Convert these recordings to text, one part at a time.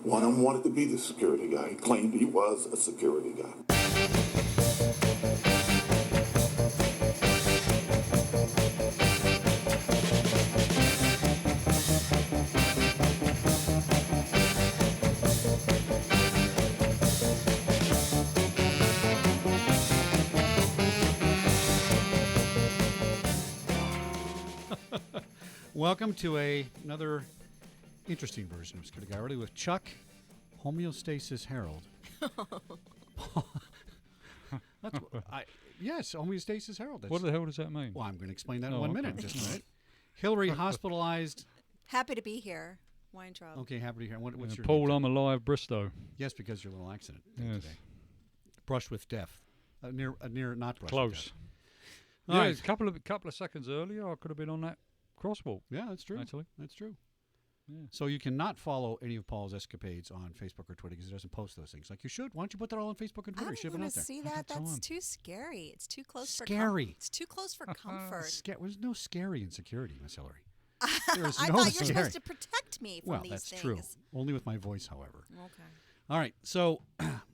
One of them wanted to be the security guy. He claimed he was a security guy. Welcome to another interesting version of Security Guy, already with Chuck, Homeostasis Harold. Yes, Homeostasis Harold. What the hell does that mean? Well, I'm going to explain that in 1 minute. Just a minute. Hillary hospitalized. Happy to be here. Weintraub. Okay, happy to hear. What's your Paul, name? I'm alive, Bristow. Yes, because your little accident Yes. today. Brushed with death. Near not brushed Close. with death. Yeah, All right. a couple of seconds earlier, I could have been on that crosswalk. Yeah, that's true. Actually. That's true. Yeah. So you cannot follow any of Paul's escapades on Facebook or Twitter because he doesn't post those things. Like you should. Why don't you put that all on Facebook and Twitter? I You should don't have want been to out there. see that. That's time. too scary. It's too close Scary. for It's too close for comfort. There's no scary in security, Miss Hillary. There's I no thought you were scary. supposed to protect me from Well, these that's things. true. Only with my voice, however. Okay. All right. So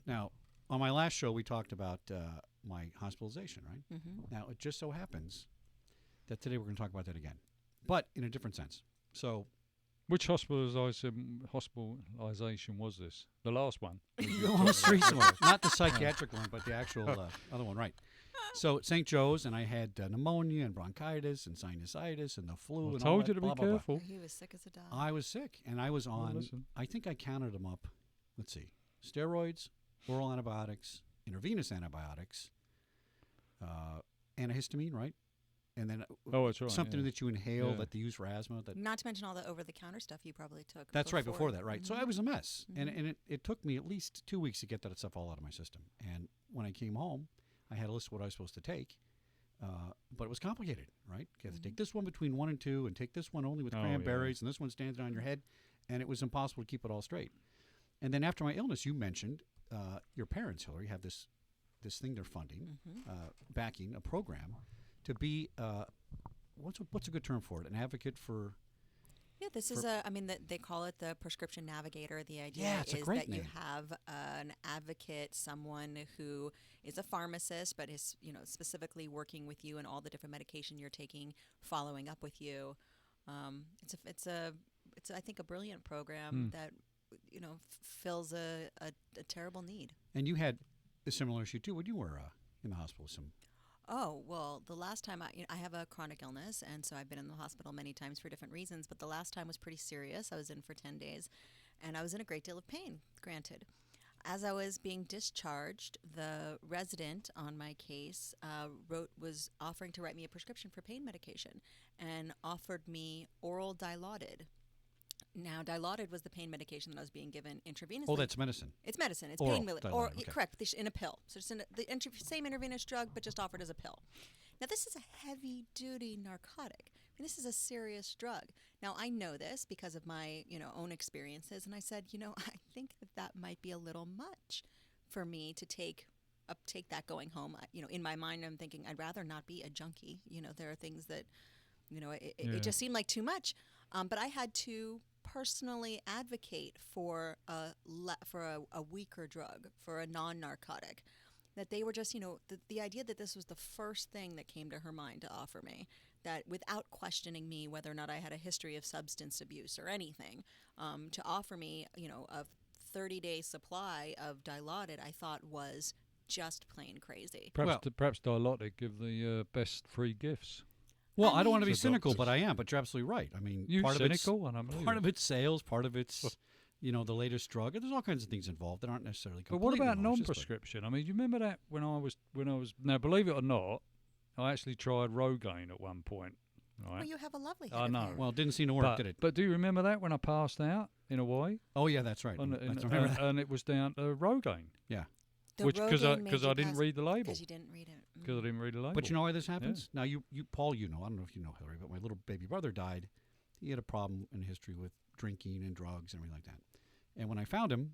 now, on my last show, we talked about my hospitalization, right? Mm-hmm. Now, it just so happens that today we're going to talk about that again, but in a different sense. So Which hospitalization was this? The last one? the most recent one, not the psychiatric one, but the actual other one, right? So at St. Joe's, and I had pneumonia and bronchitis and sinusitis and the flu. I and told all you that, to be blah, blah, blah. careful. He was sick as a dog. I was sick, and I was on. listen. I think I counted them up. Let's see: steroids, oral antibiotics, intravenous antibiotics, antihistamine, right? And then Oh, that's right. something yeah. that you inhale Yeah. that they use for asthma. That Not to mention all the over-the-counter stuff you probably took. that's right before that, right? So Mhm. I was a mess, and Mhm. it took me at least 2 weeks to get that stuff all out of my system. And when I came home, I had a list of what I was supposed to take, but it was complicated, right? You have to take this one between 1 and 2, and take this one only with Oh, cranberries, and this one standing on your head, and it was impossible to keep it all straight. And then after my illness, you mentioned your parents, Hillary, have this thing they're funding, backing a program to be what's a good term for it? An advocate for. Yeah, this is they call it the Prescription Navigator. The idea Yeah, it's a is great that you name. have an advocate, someone who is a pharmacist, but is specifically working with you and all the different medication you're taking, following up with you. It's I think a brilliant program that fills a terrible need. And you had a similar issue too when you were in the hospital. Oh, well, the last time I have a chronic illness, and so I've been in the hospital many times for different reasons, but the last time was pretty serious. I was in for 10 days, and I was in a great deal of pain, granted. As I was being discharged, the resident on my case was offering to write me a prescription for pain medication and offered me oral Dilaudid. Now, Dilaudid was the pain medication that I was being given intravenously. Oh, that's medicine. It's medicine. It's Oral pain medication. Dilaudid, okay. Correct, in a pill. So it's the same intravenous drug, but just offered as a pill. Now, this is a heavy-duty narcotic. I mean, this is a serious drug. Now, I know this because of my own experiences, and I said, I think that might be a little much for me to take that going home. In my mind, I'm thinking I'd rather not be a junkie. There are things that, it just seemed like too much. But I had to personally advocate for a weaker drug, for a non-narcotic, that they were just, the idea that this was the first thing that came to her mind to offer me, that without questioning me whether or not I had a history of substance abuse or anything, to offer me, a 30-day supply of Dilaudid, I thought was just plain crazy. Perhaps Dilaudid give the best free gifts. Well, I don't want to be The cynical, doctors. but I am. But you're absolutely right. I mean, You part cynical, and I'm of it's sales, part of it's the latest drug. There's all kinds of things involved that aren't necessarily. But what about malicious, but- non-prescription? I mean, do you remember that when I was now? Believe it or not, I actually tried Rogaine at one point. Right? Well, you have a lovely head I of know. hair. Well, it didn't seem to work, did it? But do you remember that when I passed out in Hawaii? Oh yeah, that's right. And, I remember that. and it was down to Rogaine. Yeah. The Because Rogaine made I you didn't pass- read the label. Because you didn't read it. Because I didn't read the label. But you know why this happens? Now, you Paul, I don't know if you know Hillary, but my little baby brother died. He had a problem in history with drinking and drugs and everything like that. And when I found him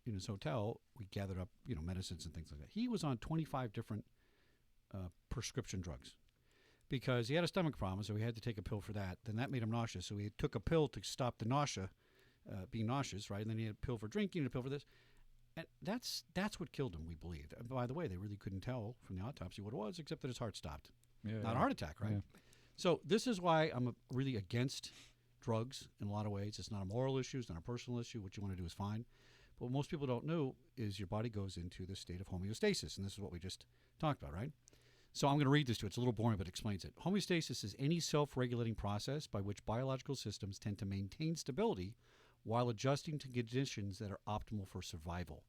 in his hotel, we gathered up, medicines and things like that. He was on 25 different prescription drugs because he had a stomach problem, so he had to take a pill for that. Then that made him nauseous, so he took a pill to stop the nausea being nauseous, right? And then he had a pill for drinking and a pill for this. And that's what killed him, we believed. And by the way, they really couldn't tell from the autopsy what it was, except that his heart stopped. Yeah. Not a heart attack, right? Yeah. So this is why I'm really against drugs in a lot of ways. It's not a moral issue. It's not a personal issue. What you want to do is fine. But what most people don't know is your body goes into this state of homeostasis. And this is what we just talked about, right? So I'm going to read this to you. It's a little boring, but it explains it. Homeostasis is any self-regulating process by which biological systems tend to maintain stability while adjusting to conditions that are optimal for survival.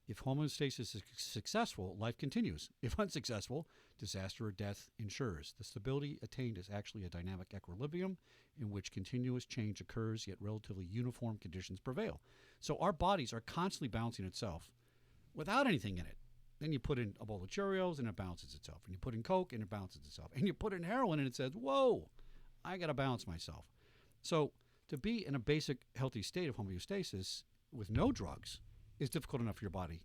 If homeostasis is successful, life continues. If unsuccessful, disaster or death ensures. The stability attained is actually a dynamic equilibrium in which continuous change occurs, yet relatively uniform conditions prevail. So our bodies are constantly balancing itself without anything in it. Then you put in a bowl of Cheerios and it balances itself. And you put in Coke and it balances itself. And you put in heroin and it says, whoa, I got to balance myself. So to be in a basic healthy state of homeostasis with no drugs is difficult enough for your body,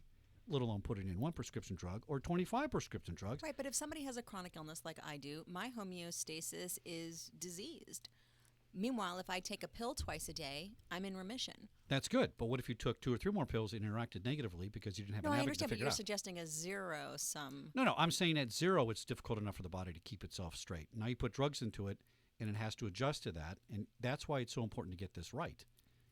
let alone putting in one prescription drug or 25 prescription drugs. Right, but if somebody has a chronic illness like I do, my homeostasis is diseased. Meanwhile, if I take a pill twice a day, I'm in remission. That's good. But what if you took 2 or 3 more pills and interacted negatively because you didn't have No, an I advocate to understand, but figure you're it out? suggesting a zero sum. No, I'm saying at 0, it's difficult enough for the body to keep itself straight. Now you put drugs into it, and it has to adjust to that, and that's why it's so important to get this right.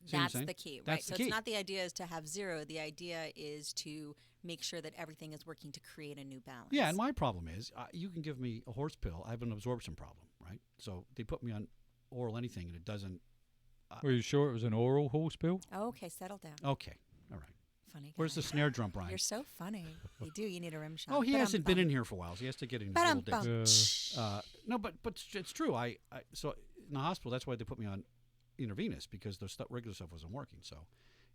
See what I'm That's saying? the key, right? That's So the key. it's not the idea is to have 0. The idea is to make sure that everything is working to create a new balance. Yeah, and my problem is you can give me a horse pill. I have an absorption problem, right? So they put me on oral anything, and it doesn't. Were you sure it was an oral horse pill? Okay, settle down. Okay, all right. Funny guy. Where's the snare drum, Brian? You're so funny. You do. You need a rim shot. Oh, he hasn't been in here for a while, so he has to get in his little days. No, but it's true. So in the hospital, that's why they put me on intravenous, because the regular stuff wasn't working. So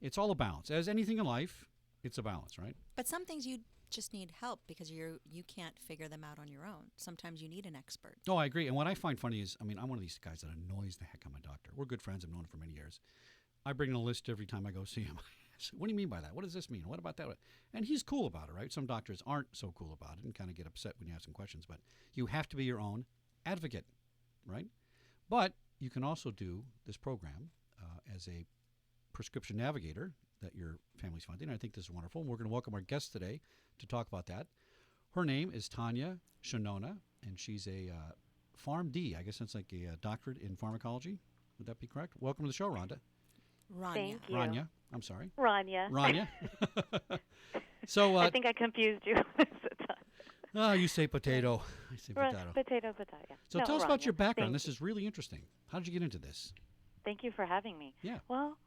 it's all a balance. As anything in life, it's a balance, right? But some things you just need help because you can't figure them out on your own. Sometimes you need an expert. Oh, I agree. And what I find funny is, I'm one of these guys that annoys the heck out of my doctor. We're good friends. I've known him for many years. I bring in a list every time I go see him. What do you mean by that? What does this mean? What about that? And he's cool about it, right? Some doctors aren't so cool about it and kind of get upset when you ask them questions. But you have to be your own advocate, right? But you can also do this program as a Prescription Navigator that your family's funding. I think this is wonderful. And we're going to welcome our guest today to talk about that. Her name is Rania Shenoda, and she's a PharmD. I guess that's like a doctorate in pharmacology. Would that be correct? Welcome to the show, Rhonda. Rania. Thank you. Rania. I'm sorry. Rania. Rania. So I think I confused you the time. you say potato. I say potato. Potato. Yeah. So No, tell us about Rania. your background. Thank This is really interesting. How did you get into this? Thank you for having me. Yeah. Well,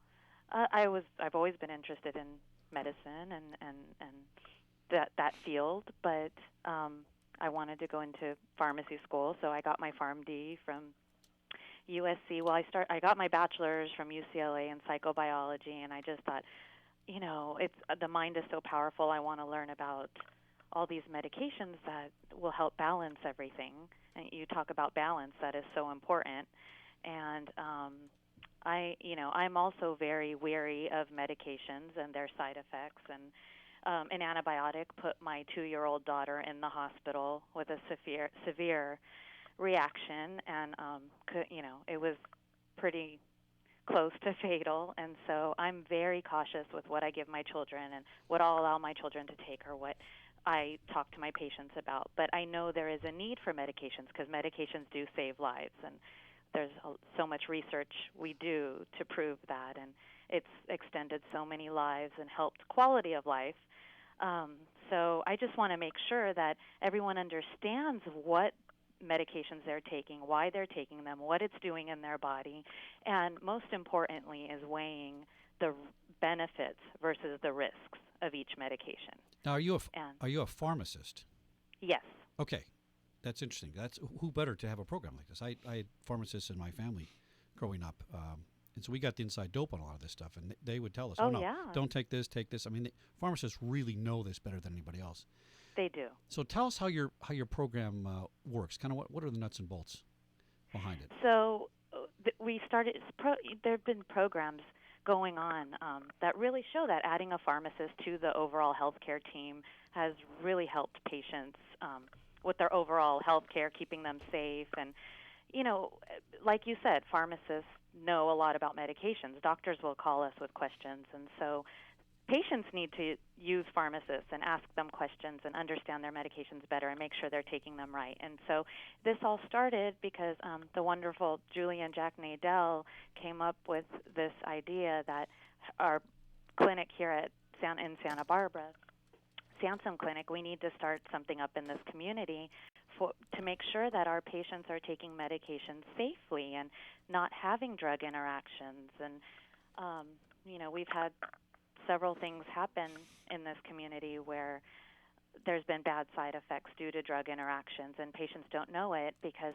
I've always been interested in medicine and that field, but I wanted to go into pharmacy school, so I got my PharmD from USC. Well, I got my bachelor's from UCLA in psychobiology, and I just thought, it's the mind is so powerful. I want to learn about all these medications that will help balance everything. And you talk about balance, that is so important. And I'm also very wary of medications and their side effects. And an antibiotic put my 2-year-old daughter in the hospital with a severe reaction, and it was pretty close to fatal. And so I'm very cautious with what I give my children and what I'll allow my children to take or what I talk to my patients about. But I know there is a need for medications because medications do save lives, and there's so much research we do to prove that, and it's extended so many lives and helped quality of life. So I just want to make sure that everyone understands what medications they're taking, why they're taking them, what it's doing in their body, and most importantly is weighing the benefits versus the risks of each medication. Now, are you a pharmacist? Yes. Okay, that's interesting. That's who better to have a program like this. I had pharmacists in my family growing up, and so we got the inside dope on a lot of this stuff, and they would tell us, Oh, no, yeah. don't take this, take this. I mean, pharmacists really know this better than anybody else. They do. So tell us how your program works. Kind of what are the nuts and bolts behind it? So we started. There have been programs going on that really show that adding a pharmacist to the overall healthcare team has really helped patients with their overall healthcare, keeping them safe. And like you said, pharmacists know a lot about medications. Doctors will call us with questions, and so patients need to use pharmacists and ask them questions and understand their medications better and make sure they're taking them right. And so this all started because the wonderful Julie and Jack Nadell came up with this idea that our clinic here in Santa Barbara, Sansum Clinic, we need to start something up in this community to make sure that our patients are taking medications safely and not having drug interactions. And, we've had several things happen in this community where there's been bad side effects due to drug interactions, and patients don't know it because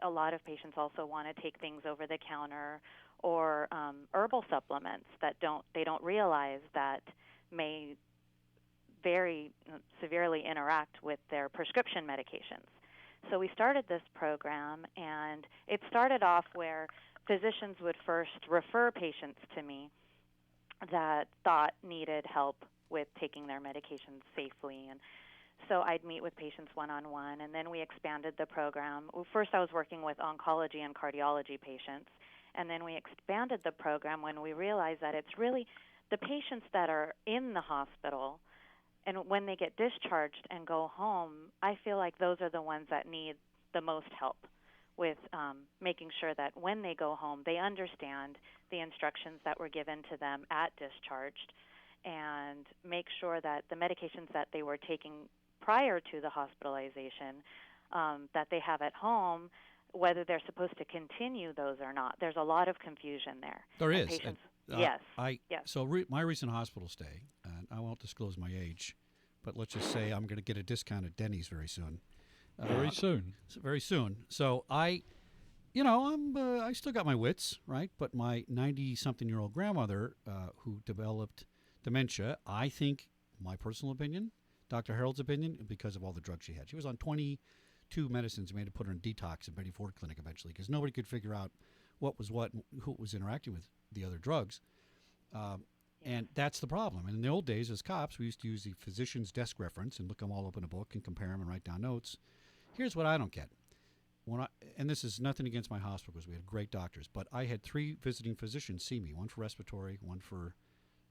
a lot of patients also want to take things over the counter or herbal supplements that they don't realize that may very severely interact with their prescription medications. So we started this program, and it started off where physicians would first refer patients to me that thought needed help with taking their medications safely. And so I'd meet with patients one-on-one, and then we expanded the program. First I was working with oncology and cardiology patients, and then we expanded the program when we realized that it's really the patients that are in the hospital, and when they get discharged and go home, I feel like those are the ones that need the most help with making sure that when they go home, they understand the instructions that were given to them at discharged, and make sure that the medications that they were taking prior to the hospitalization that they have at home, whether they're supposed to continue those or not. There's a lot of confusion there. There is. Patients, yes. Yes. So my recent hospital stay, and I won't disclose my age, but let's just say I'm going to get a discount at Denny's very soon. Very soon. Very soon. So I still got my wits, right? But my 90-something-year-old grandmother who developed dementia, I think, my personal opinion, Dr. Harold's opinion, because of all the drugs she had. She was on 22 medicines. We had to put her in detox at Betty Ford Clinic eventually because nobody could figure out what was what and who was interacting with the other drugs. And that's the problem. And in the old days, as cops, we used to use the physician's desk reference and look them all up in a book and compare them and write down notes. Here's what I don't get. And this is nothing against my hospital because we had great doctors, but I had 3 visiting physicians see me, one for respiratory, one for,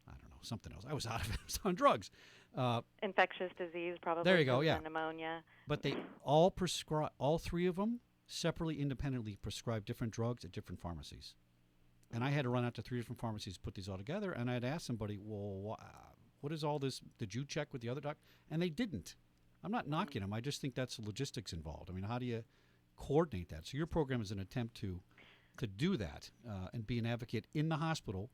I don't know, something else. I was out of it. I was on drugs. Infectious disease, probably. There you go, yeah. Pneumonia. But they all 3 of them separately, independently prescribed different drugs at different pharmacies. And I had to run out to 3 different pharmacies to put these all together, and I'd ask somebody, well, what is all this? Did you check with the other doctor? And they didn't. I'm not knocking them. I just think that's logistics involved. I mean, how do you coordinate that? So your program is an attempt to do that and be an advocate in the hospital.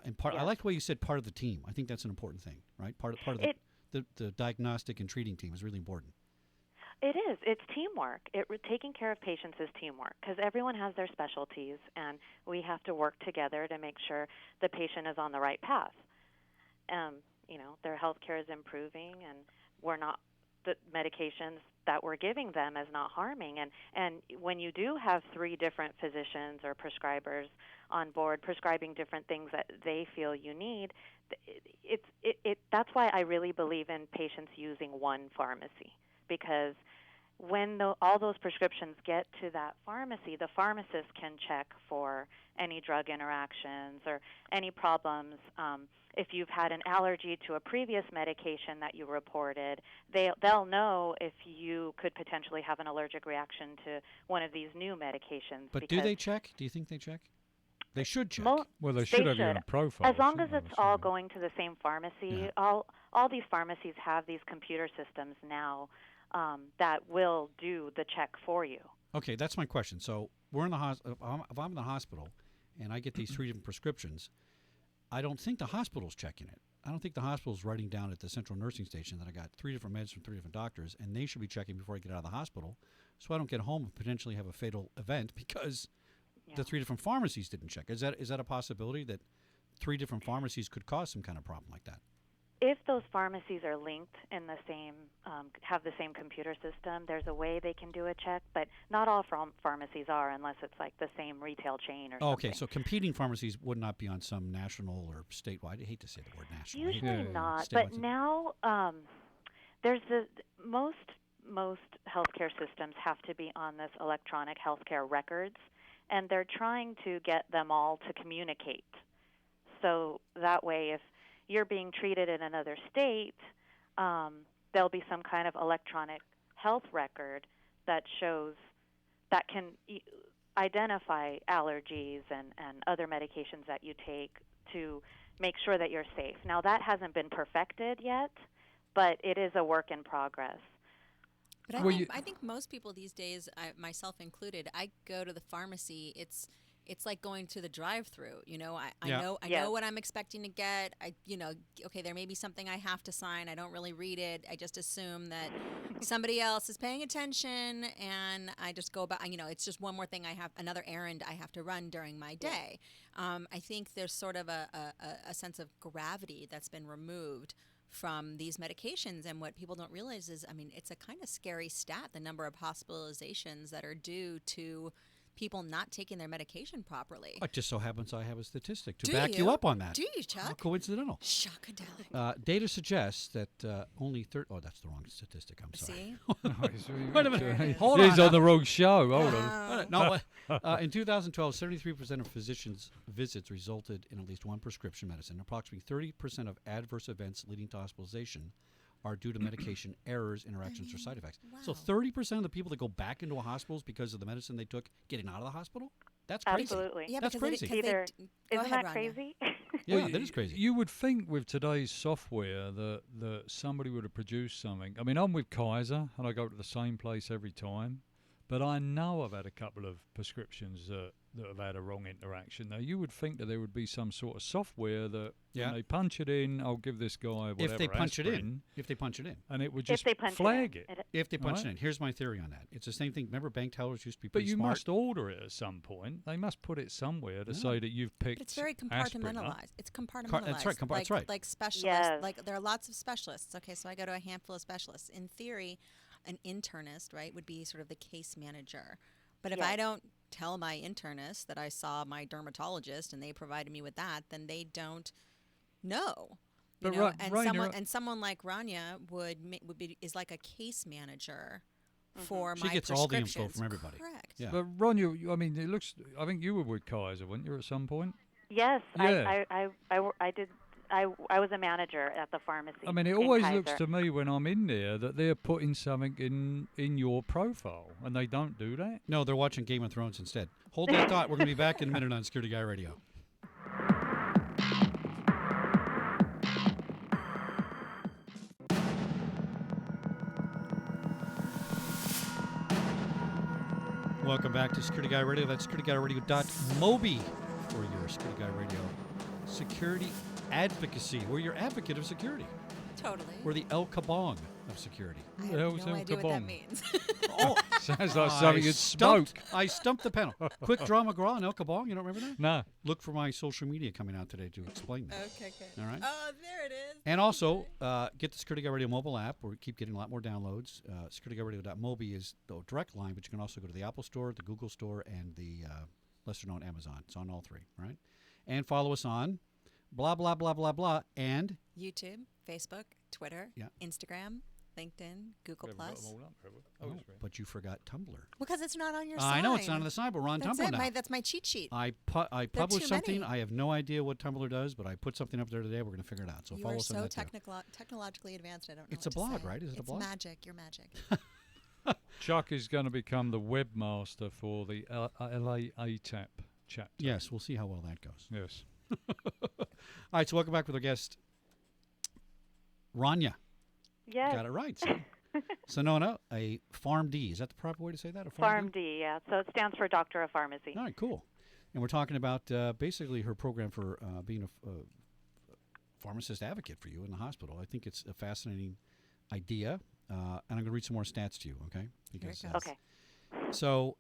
And part. Yes. I like the way you said part of the team. I think that's an important thing, right? Part of the diagnostic and treating team is really important. It is. It's teamwork. Taking care of patients is teamwork because everyone has their specialties, and we have to work together to make sure the patient is on the right path. Their health care is improving, and the medications that we're giving them is not harming. And when you do have 3 different physicians or prescribers on board prescribing different things that they feel you need, that's why I really believe in patients using one pharmacy, because when all those prescriptions get to that pharmacy, the pharmacist can check for any drug interactions or any problems. If you've had an allergy to a previous medication that you reported, they'll know if you could potentially have an allergic reaction to one of these new medications. But do they check? Do you think they check? They should check. Well, they should have you on a profile. As long as it's all going to the same pharmacy. Yeah. All these pharmacies have these computer systems now that will do the check for you. Okay, that's my question. So we're in the if I'm in the hospital and I get these 3 different prescriptions, I don't think the hospital's checking it. I don't think the hospital's writing down at the central nursing station that I got 3 different meds from 3 different doctors, and they should be checking before I get out of the hospital, so I don't get home and potentially have a fatal event because the 3 different pharmacies didn't check. Is that a possibility that 3 different pharmacies could cause some kind of problem like that? If those pharmacies are linked in the same, have the same computer system, there's a way they can do a check, but not all pharmacies are unless it's like the same retail chain or something. Okay, so competing pharmacies would not be on some national or statewide. I hate to say the word national. Usually not, Statewide. but now there's most healthcare systems have to be on this electronic healthcare records, and they're trying to get them all to communicate. So that way, if you're being treated in another state, there'll be some kind of electronic health record that shows, that can identify allergies and other medications that you take to make sure that you're safe. Now, that hasn't been perfected yet, but it is a work in progress. But I think most people these days, myself included, I go to the pharmacy. It's like going to the drive-through. You know, I know what I'm expecting to get. Okay, there may be something I have to sign. I don't really read it. I just assume that somebody else is paying attention, and I just go about. It's just one more thing another errand I have to run during my day. I think there's sort of a sense of gravity that's been removed from these medications, and what people don't realize is, it's a kind of scary stat, the number of hospitalizations that are due to people not taking their medication properly. It just so happens I have a statistic to back you up on that. Do you, Chuck? How coincidental. Shockadelic. Data suggests that only that's the wrong statistic. I'm sorry. See? Wait a minute. Hold He's on. on the wrong show. Hold on. No, in 2012, 73% of physicians' visits resulted in at least one prescription medicine. Approximately 30% of adverse events leading to hospitalization are due to medication errors, interactions, or side effects. Wow. So 30% of the people that go back into hospitals because of the medicine they took getting out of the hospital? That's crazy. Absolutely. Yeah, That's crazy. Isn't that crazy? Yeah, that is crazy. You would think with today's software that somebody would have produced something. I mean, I'm with Kaiser, and I go to the same place every time. But I know I've had a couple of prescriptions that have had a wrong interaction. Now, you would think that there would be some sort of software that when they punch it in, I'll give this guy whatever If they punch it aspirin, in. and it would just If they punch flag it. it. If they punch it Right. in. Here's my theory on that. It's the same thing. Remember, bank tellers used to be But pretty you smart. must order it at some point. They must put it somewhere to say that you've picked But it's very aspirin up. compartmentalized. It's compartmentalized. That's right, that's right. Like specialists. Yes. Like there are lots of specialists. Okay, so I go to a handful of specialists. In theory, an internist, right, would be sort of the case manager. But if I don't tell my internist that I saw my dermatologist and they provided me with that, then they don't know. You But know? Rania, And someone like Rania is like a case manager for She my gets all the info prescriptions. from everybody. Correct. Yeah. But Ron, I mean, it looks. I think you were with Kaiser, weren't you, at some point? Yes, Yeah. I did. I was a manager at the pharmacy. I mean, it in always Kaiser. looks to me when I'm in there that they're putting something in your profile, and they don't do that. No, they're watching Game of Thrones instead. Hold that thought. We're going to be back in a minute on Security Guy Radio. Welcome back to Security Guy Radio. That's security.guy.radio.mobi for your Security Guy Radio security advocacy. We're your advocate of security. Totally. We're the El Kabong of security. I Who have the hell's no El idea what that Kabong? means. Oh, Sounds like something you'd smoke. I stumped the panel. Quick draw McGraw and El Kabong. You don't remember that? No. Look for my social media coming out today to explain that. Okay, good. All right. Oh, there it is. And also, get the Security Guy Radio mobile app. We keep getting a lot more downloads. SecurityGuardRadio.mobi is the direct line, but you can also go to the Apple Store, the Google Store, and the lesser-known Amazon. It's on all three, right? And follow us on blah, blah, blah, blah, blah, and YouTube, Facebook, Twitter, Instagram, LinkedIn, Google+. but you forgot Tumblr. Because it's not on your side. I know it's not on the side, but we're on That's Tumblr it. now. That's my cheat sheet. I published too something. many. I have no idea what Tumblr does, but I put something up there today. We're going to figure it out. So You follow are us on so that too. technologically advanced. I don't know. It's a what to blog, say. right? Is it a blog? It's magic. You're magic. Chuck is going to become the webmaster for the LA ATAP chapter. Yes, we'll see how well that goes. Yes. All right, so welcome back with our guest, Rania. Yes. Got it right. Sonona, a PharmD. Is that the proper way to say that? A PharmD, yeah. So it stands for Doctor of Pharmacy. All right, cool. And we're talking about basically her program for being a pharmacist advocate for you in the hospital. I think it's a fascinating idea, and I'm going to read some more stats to you, okay? Because, Here it goes. Okay. So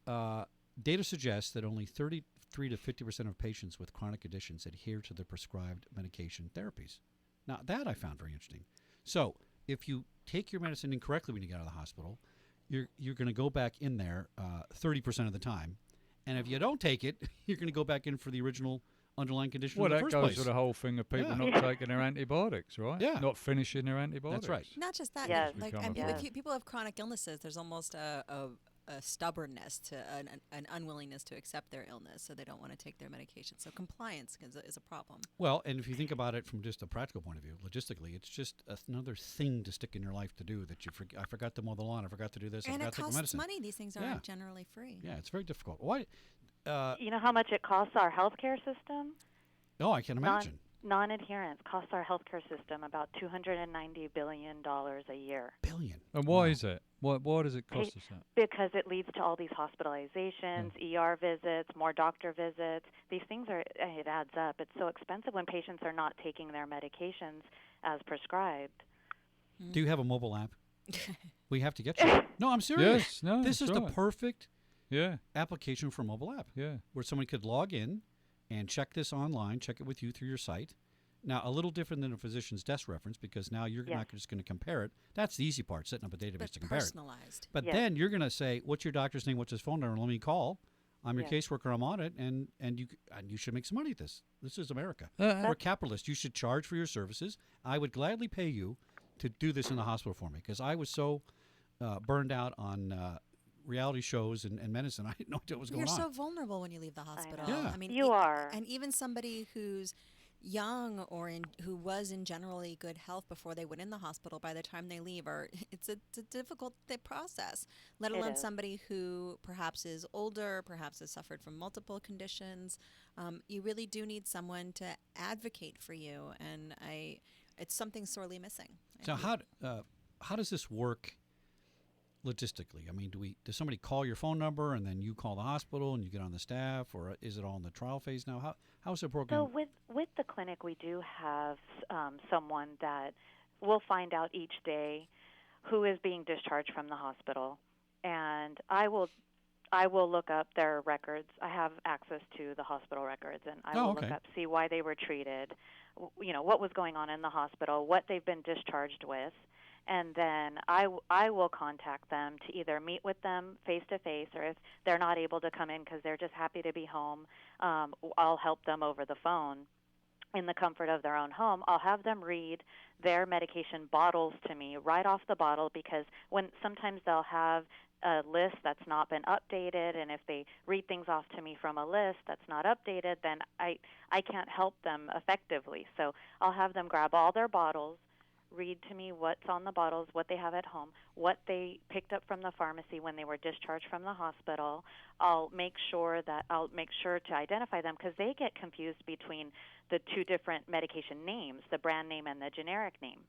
data suggests that only 33 to 50% of patients with chronic conditions adhere to the prescribed medication therapies. Now, that I found very interesting. So if you take your medicine incorrectly when you get out of the hospital, you're going to go back in there 30% of the time. And if you don't take it, you're going to go back in for the original underlying condition Well, in the that first goes place. to the whole thing of people Yeah. not taking their antibiotics, right? Yeah. Not finishing their antibiotics. That's right. Not just that. Yes. Like Become I a mean, problem. people have chronic illnesses. There's almost a a stubbornness to an unwillingness to accept their illness, so they don't want to take their medication. So compliance is a problem. Well, and if you think about it from just a practical point of view, logistically, it's just another thing to stick in your life to do that I forgot to mow the lawn, I forgot to do this, I And forgot it to take my costs medicine. money. These things aren't generally free. Yeah, it's very difficult. Why? You know how much it costs our healthcare system? Oh, I can imagine. Non-adherence costs our healthcare system about $290 billion a year. Billion. And why is that? Why does it cost us that? Because it leads to all these hospitalizations, ER visits, more doctor visits. These things it adds up. It's so expensive when patients are not taking their medications as prescribed. Do you have a mobile app? We have to get you. No, I'm serious. Yes, no, this is that's the right. perfect Yeah, application for a mobile app. yeah. Where someone could log in and check this online, check it with you through your site. Now, a little different than a physician's desk reference, because now you're not just going to compare it. That's the easy part, setting up a database But to compare it. personalized. But Yes. then you're going to say, what's your doctor's name, what's his phone number, let me call. I'm your Yes. caseworker, I'm on it, and you should make some money at this. This is America. Uh, We're capitalists. You should charge for your services. I would gladly pay you to do this in the hospital for me, because I was so burned out on reality shows and medicine. I didn't know what was going You're on. so vulnerable when you leave the hospital. know. Yeah. I mean, You are. And even somebody who's young or who was in generally good health before they went in the hospital, by the time they leave, it's a difficult process, let It alone is. somebody who perhaps is older, perhaps has suffered from multiple conditions. You really do need someone to advocate for you, and it's something sorely missing. So how does this work logistically? I mean, does somebody call your phone number and then you call the hospital and you get on the staff, or is it all in the trial phase now? How's the program? So with the clinic, we do have someone that will find out each day who is being discharged from the hospital, and I will look up their records. I have access to the hospital records, and I will look up, see why they were treated, what was going on in the hospital, what they've been discharged with. And then I will contact them to either meet with them face-to-face, or if they're not able to come in because they're just happy to be home, I'll help them over the phone in the comfort of their own home. I'll have them read their medication bottles to me right off the bottle, because sometimes they'll have a list that's not been updated, and if they read things off to me from a list that's not updated, then I can't help them effectively. So I'll have them grab all their bottles, read to me what's on the bottles, what they have at home, what they picked up from the pharmacy when they were discharged from the hospital. I'll make sure to identify them, because they get confused between the two different medication names, the brand name and the generic name.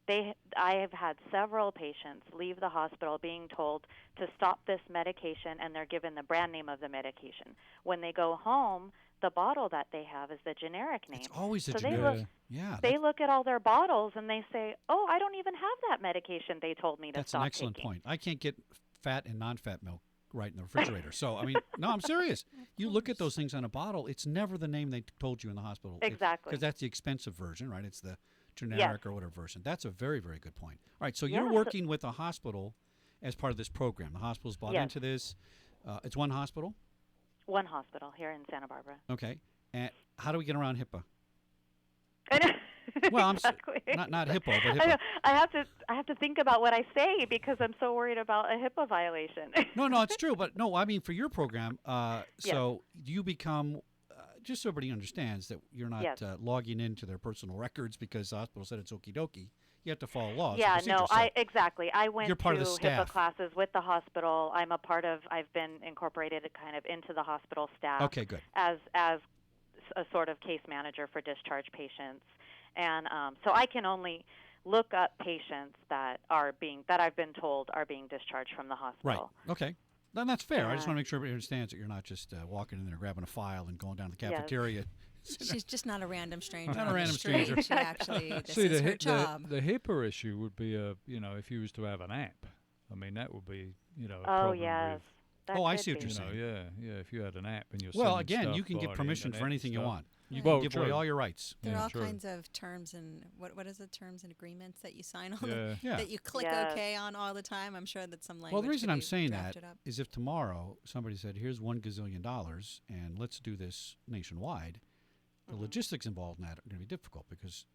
I have had several patients leave the hospital being told to stop this medication, and they're given the brand name of the medication. When they go home, the bottle that they have is the generic name. It's always the So generic. They look at all their bottles and they say, "Oh, I don't even have that medication they told me to That's stop an excellent taking." point. I can't get fat and non-fat milk right in the refrigerator. So, I mean, no, I'm serious. You look at those things on a bottle, it's never the name they told you in the hospital. Exactly. Because that's the expensive version, right? It's the generic or whatever version. That's a very, very good point. All right, so you're working with a hospital as part of this program. The hospital's bought into this. It's one hospital? One hospital here in Santa Barbara. Okay. And how do we get around HIPAA? I know. Well, exactly. not HIPAA, but I HIPAA. know. I have to think about what I say, because I'm so worried about a HIPAA violation. No, it's true. But no, I mean, for your program, so you become, just so everybody understands that you're not logging into their personal records because the hospital said it's okie dokie. You have to follow laws. Yeah, and no, procedures. exactly. I went You're part to of the HIPAA staff. classes with the hospital. I've been incorporated kind of into the hospital staff. Okay, good. As a sort of case manager for discharge patients. And so I can only look up patients that I've been told are being discharged from the hospital. Right. Okay. Then that's fair. I just want to make sure everybody understands that you're not just walking in there, grabbing a file, and going down to the cafeteria. She's just not a random stranger. Not a on the random street. stranger. She actually, this See, is her job. the HIPAA issue would be if you was to have an app. I mean, that would be a Oh, problem yes. with, That I could see what be. you're saying. yeah, if you had an app and you're Well, sending again, stuff you can via get the permission for internet and anything you stuff. want. You Well, can give away true. all your rights. There are all true. kinds of terms and what is the terms and agreements that you sign on Yeah. that you click Yes. OK on all the time. I'm sure that some language. Well, the reason could I'm be saying that drafted up. is if tomorrow somebody said, here's $1 gazillion and let's do this nationwide, the logistics involved in that are going to be difficult because,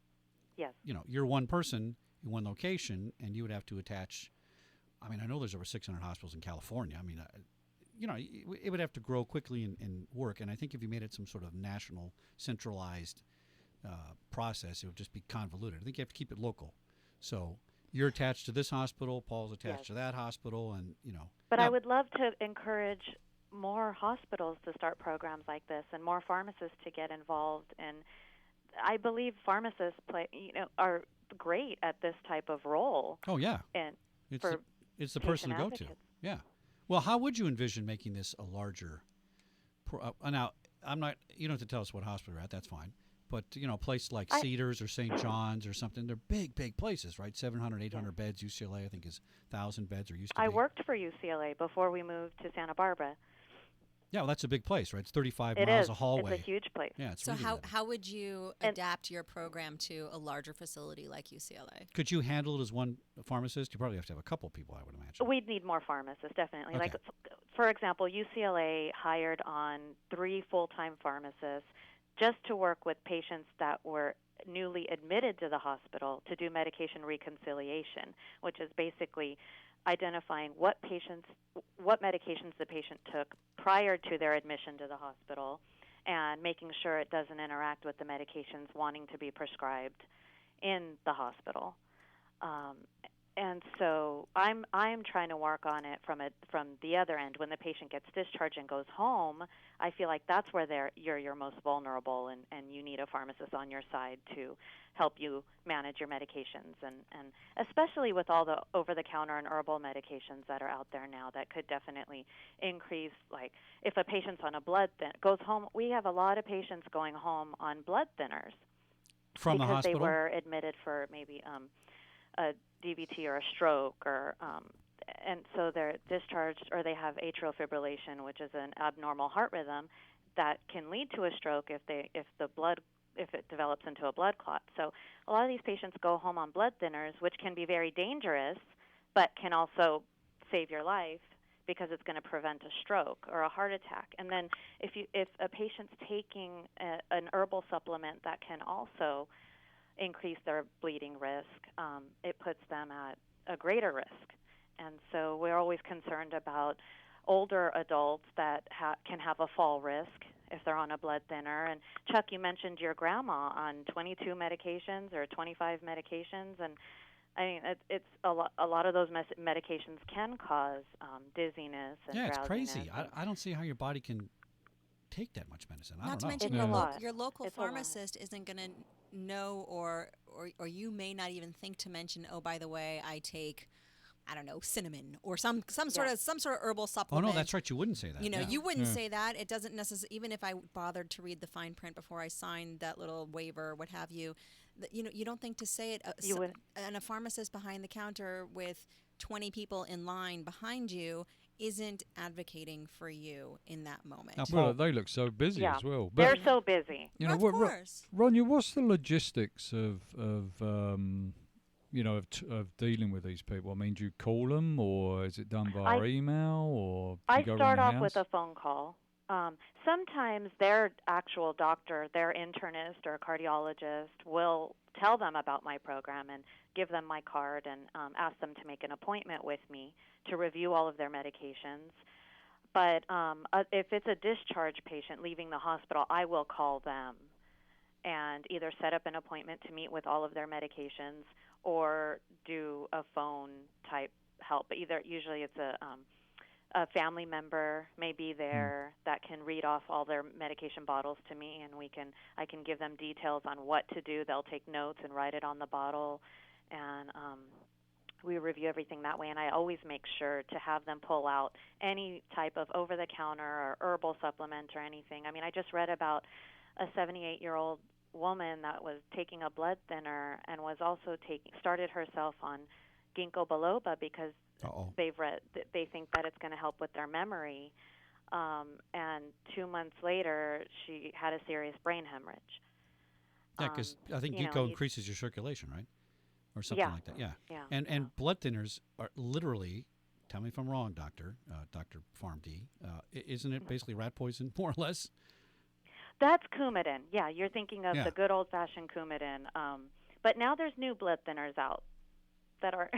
Yes. you're one person in one location and you would have to attach I mean, I know there's over 600 hospitals in California. I mean, it would have to grow quickly and work. And I think if you made it some sort of national, centralized process, it would just be convoluted. I think you have to keep it local. So you're attached to this hospital, Paul's attached to that hospital, and But I would love to encourage more hospitals to start programs like this and more pharmacists to get involved. And I believe pharmacists are great at this type of role. Oh yeah, and it's the person to go to. Yeah. Well, how would you envision making this a larger? Now, I'm not. You don't have to tell us what hospital you're at. That's fine. But a place like Cedars or St. John's or something, they're big places, right? 700, 800 beds. UCLA, I think, is 1,000 beds or used to be. I worked for UCLA before we moved to Santa Barbara. Yeah, well, that's a big place, right? It's 35 miles a hallway. It's a huge place. Yeah, it's so really how would you adapt your program to a larger facility like UCLA? Could you handle it as one pharmacist? You probably have to have a couple people, I would imagine. We'd need more pharmacists, definitely. Okay. Like, for example, UCLA hired on 3 full-time pharmacists just to work with patients that were newly admitted to the hospital to do medication reconciliation, which is basically identifying what medications the patient took prior to their admission to the hospital and making sure it doesn't interact with the medications wanting to be prescribed in the hospital. And so I'm trying to work on it from the other end. When the patient gets discharged and goes home, I feel like that's where you're most vulnerable, and you need a pharmacist on your side to help you manage your medications, and especially with all the over-the-counter and herbal medications that are out there now that could definitely increase, like if a patient's on a blood goes home, we have a lot of patients going home on blood thinners from the hospital? Because they were admitted for maybe a DVT or a stroke, or and so they're discharged, or they have atrial fibrillation, which is an abnormal heart rhythm that can lead to a stroke if it develops into a blood clot. So a lot of these patients go home on blood thinners, which can be very dangerous, but can also save your life because it's going to prevent a stroke or a heart attack. And then if a patient's taking an herbal supplement that can also increase their bleeding risk, it puts them at a greater risk. And so we're always concerned about older adults that can have a fall risk if they're on a blood thinner. And Chuck, you mentioned your grandma on 22 medications or 25 medications, and I mean it's a lot of those medications can cause dizziness and it's drowsiness. crazy. I don't see how your body can take that much medicine. I Not don't to know. mention your local It's pharmacist isn't going to know, or you may not even think to mention, oh, by the way, I take, I don't know, cinnamon or some sort of herbal Oh supplement. no, that's right. You wouldn't say that. You wouldn't say that. It doesn't necessarily, even if I bothered to read the fine print before I signed that little waiver, what have you. You don't think to say it. You would. And a pharmacist behind the counter with 20 people in line behind you isn't advocating for you in that moment. Now, well, they look so busy as well. But they're so busy. Of course. Rania, what's the logistics of dealing with these people? I mean, do you call them, or is it done via email, or do I you go start around off the with house? a phone call. Sometimes their actual doctor, their internist or cardiologist, will tell them about my program and give them my card and ask them to make an appointment with me to review all of their medications. But if it's a discharge patient leaving the hospital, I will call them and either set up an appointment to meet with all of their medications or do a phone type help. But usually it's a family member may be there that can read off all their medication bottles to me, and I can give them details on what to do. They'll take notes and write it on the bottle, and we review everything that way. And I always make sure to have them pull out any type of over-the-counter or herbal supplement or anything. I mean, I just read about a 78-year-old woman that was taking a blood thinner and was also started herself on ginkgo biloba because they think that it's going to help with their memory, and 2 months later she had a serious brain hemorrhage. Yeah, because I think ginkgo increases your circulation, right, or something like that. Yeah. And blood thinners are literally, tell me if I'm wrong, Dr. PharmD, isn't it basically rat poison, more or less? That's Coumadin. Yeah, you're thinking of the good old-fashioned Coumadin. But now there's new blood thinners out that are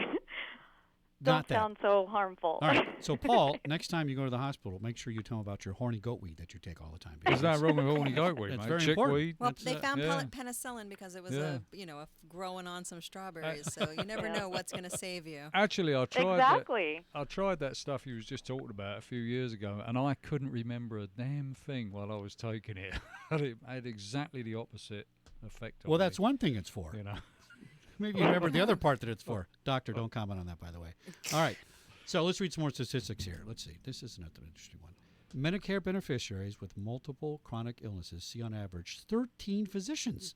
Not that. sound so harmful. All right. So, Paul, next time you go to the hospital, make sure you tell them about your horny goat weed that you take all the time. There's nothing wrong with horny goatweed, It's mate. very important. Chickweed. Well, that's, they found yeah. penicillin because it was Yeah. growing on some strawberries. So you never know what's going to save you. Actually, I tried Exactly. I tried that stuff you was just talking about a few years ago, and I couldn't remember a damn thing while I was taking it. It had exactly the opposite effect on Well, me, that's one thing it's for. you know. Maybe you remember the other part that it's for. Doctor, don't comment on that, by the way. All right. So let's read some more statistics here. Let's see. This is another interesting one. Medicare beneficiaries with multiple chronic illnesses see on average 13 physicians.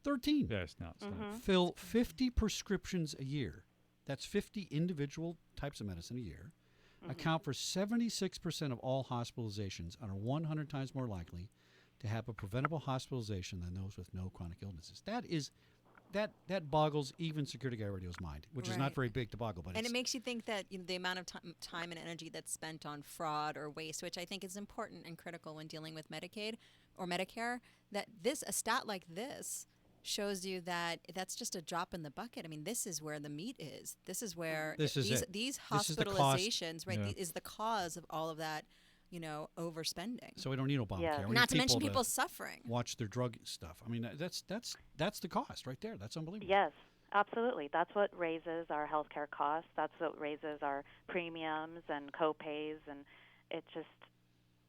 13. Yeah, it's nuts. isn't it? Fill 50 prescriptions a year. That's 50 individual types of medicine a year. Account for 76% of all hospitalizations and are 100 times more likely to have a preventable hospitalization than those with no chronic illnesses. That boggles even security guy radio's mind, which is not Right. very big to boggle. But And it's, it makes you think that the amount of time and energy that's spent on fraud or waste, which I think is important and critical when dealing with Medicaid or Medicare, that a stat like this shows you that that's just a drop in the bucket. I mean, this is where the meat is. This is where This is it. these This is the cost. hospitalizations, right, Yeah. is the cause of all of that, overspending. so we don't need Obamacare. Yeah. We need Not to mention people people's suffering. watch their drug stuff. I mean, that's the cost right there. That's unbelievable. Yes, absolutely. That's what raises our healthcare costs. That's what raises our premiums and co-pays. And it just,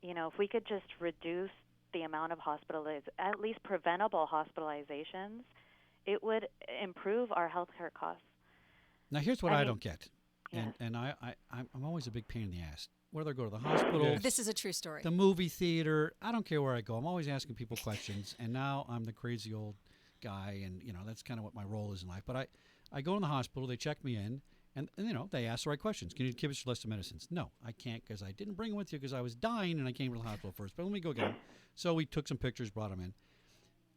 if we could just reduce the amount of at least preventable hospitalizations, it would improve our healthcare costs. Now, here's what I I mean, don't get, yes. and I'm always a big pain in the ass. Whether I go to the hospital, Yes. This is a true story. the movie theater, I don't care where I go. I'm always asking people questions, and now I'm the crazy old guy, and that's kind of what my role is in life. But I go in the hospital, they check me in, and they ask the right questions. Can you give us your list of medicines? No, I can't because I didn't bring them with you because I was dying and I came to the hospital first. But let me go get them. So we took some pictures, brought them in.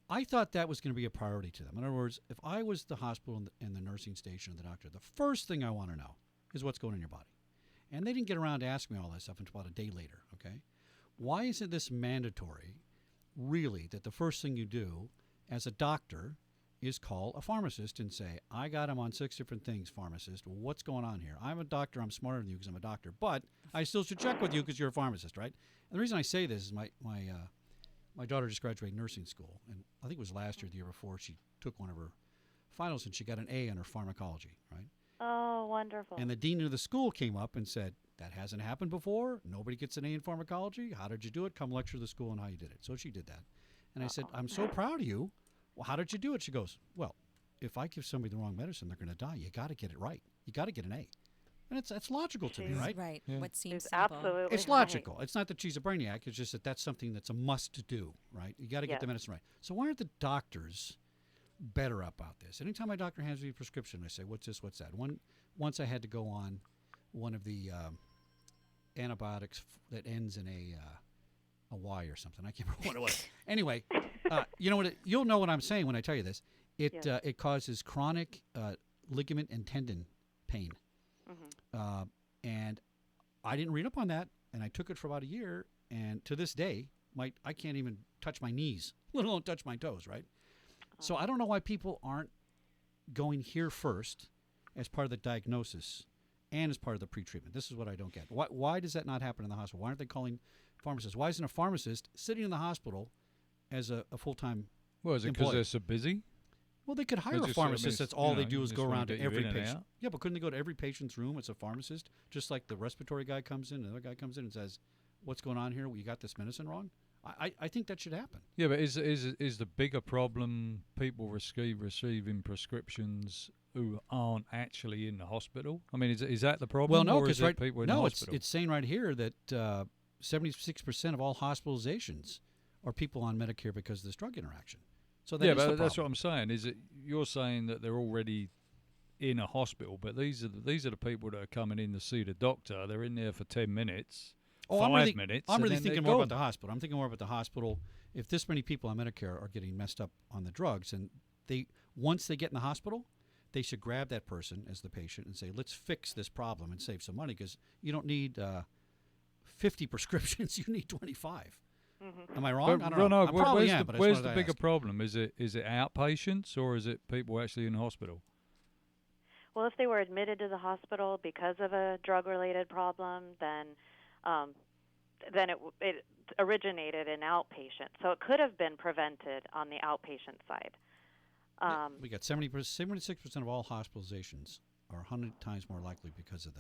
I thought that was going to be a priority to them. In other words, if I was the hospital and the nursing station and the doctor, the first thing I want to know is what's going on in your body. And they didn't get around to asking me all that stuff until about a day later, okay? Why isn't this mandatory, really, that the first thing you do as a doctor is call a pharmacist and say, I got him on 6 different things, pharmacist. What's going on here? I'm a doctor. I'm smarter than you because I'm a doctor. But I still should check with you because you're a pharmacist, right? And the reason I say this is my daughter just graduated nursing school. And I think it was last year, the year before, she took one of her finals and she got an A in her pharmacology, right? Oh, wonderful. And the dean of the school came up and said, that hasn't happened before. Nobody gets an A in pharmacology. How did you do it? Come lecture the school on how you did it. So she did that. And I said, I'm so proud of you. Well, how did you do it? She goes, well, if I give somebody the wrong medicine, they're going to die. You got to get it right. You got to get an A. And that's logical to me, right? Right. Yeah. What seems It's simple. absolutely It's right. logical. It's not that she's a brainiac. It's just that that's something that's a must to do, right? You got to get the Yes. medicine right. So why aren't the doctors better about this? Anytime my doctor hands me a prescription, I say, what's this, what's that? Once I had to go on one of the antibiotics that ends in a Y or something. I can't remember what it was. Anyway, you know what? You'll know what I'm saying when I tell you this. It Yes. it causes chronic ligament and tendon pain, and I didn't read up on that, and I took it for about a year, and to this day, I can't even touch my knees, let alone touch my toes, right? So I don't know why people aren't going here first as part of the diagnosis and as part of the pretreatment. This is what I don't get. Why does that not happen in the hospital? Why aren't they calling pharmacists? Why isn't a pharmacist sitting in the hospital as a full-time Well, is it because employee? they're so busy? Well, they could hire They a just sort of pharmacist. mean, That's all they do you is just go wanna around to get you every in and patient. out. Yeah, but couldn't they go to every patient's room as a pharmacist, just like the respiratory guy comes in, another guy comes in and says, what's going on here? Well, you got this medicine wrong? I think that should happen. Yeah, but is the bigger problem people receiving prescriptions who aren't actually in the hospital? I mean, is that the problem? Well, no, or is because it right, people in the no, hospital? it's saying right here that 76% of all hospitalizations are people on Medicare because of this drug interaction. So that yeah, is the but that's what problem. I'm saying. Is it you're saying that they're already in a hospital, but these are the people that are coming in to see the doctor. They're in there for 10 minutes, Oh, 5 minutes. I'm and really then thinking they're more about gone. the hospital. I'm thinking more about the hospital. If this many people on Medicare are getting messed up on the drugs, and once they get in the hospital, they should grab that person as the patient and say, let's fix this problem and save some money, because you don't need 50 prescriptions. You need 25. Am I wrong? But I don't know. I probably where's am, the, but I just where's wanted the to bigger ask. problem? Is it outpatients or is it people actually in the hospital? Well, if they were admitted to the hospital because of a drug-related problem, then it originated in outpatient. So it could have been prevented on the outpatient side. We got 76% of all hospitalizations are 100 times more likely because of